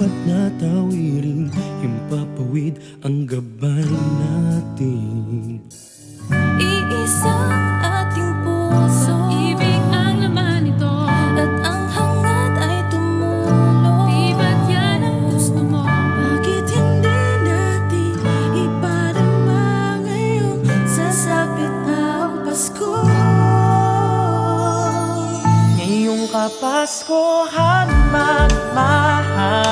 apat na tawiring himpapawid ang gabay natin. Iisang ating puso, ibig ang laman nito, at ang hangad ay tumulong. Di ba't yan ang gusto mo? Bakit hindi natin iparama ngayong sasapit ang Pasko? Ngayong Kapaskuhan, magmahalan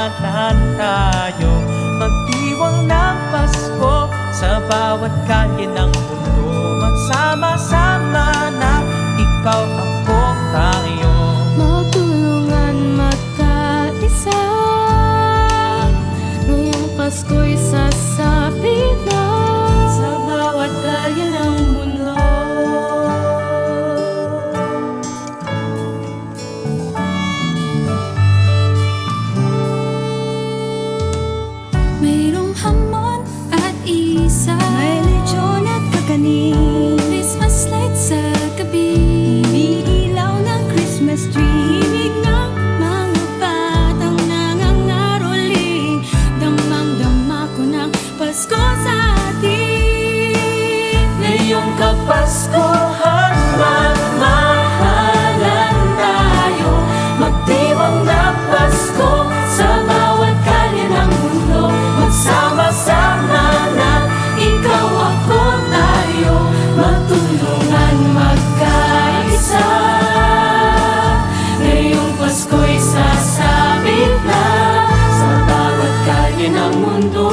tayo, magdiwang ng Pasko sa bawat kalye ng mundo. Magsama-sama na ikaw, ako, tayo, Magtulungan magkaisa, ngayong Pasko'y sasapit na sa bawat kalye ng mundo. Mayroong hamon at isa, may lechon at kakanin, Christmas lights sa gabi, iniilaw ng Christmas tree, himig ng mga batang nangangaroling, damang-dama ko ng Pasko sa atin. ngayong Kapaskuhan, magmahalan tayo, magdiwang ng Pasko sa bawat kalye ng mundo. Magsama-sama na ikaw, ako, tayo, magtulungan magkaisa. Ngayong Pasko'y sasabit na sa bawat kalye ng mundo.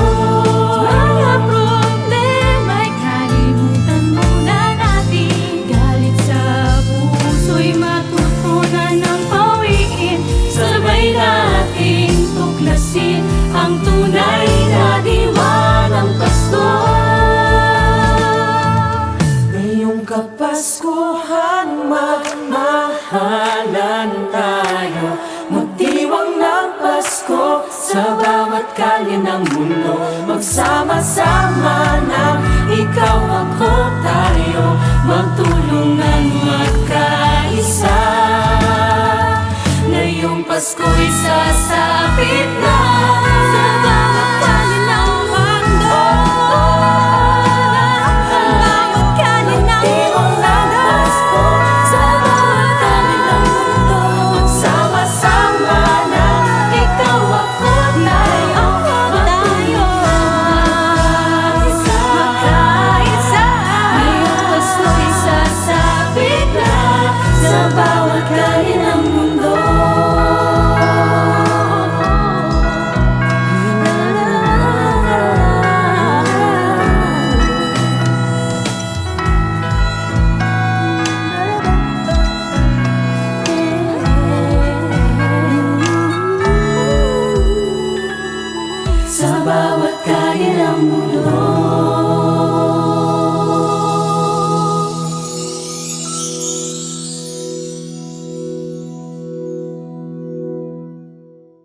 Mga problema'y kalimutan muna natin, galit sa puso'y matutunan ng pawiin. Sabay nating tuklasin ang tunay na diwa ng Pasko. Ngayong Kapaskuhan, magmahalan tayo, magdiwang ng Pasko sa bawat kalye ng mundo. Magsama-sama na ikaw, ako, tayo, magtulungan magkaisa. Ngayong Pasko'y sasapit na Sa bawat kalye ng mundo, sa bawat kalye ng mundo, sa bawat kalye ng mundo. Magsama-sama na ikaw, ako, tayo, Magkaisa, ngayong Pasko'y sasapit na sa bawat kalye ng mundo. Sa bawat kalye ng mundo.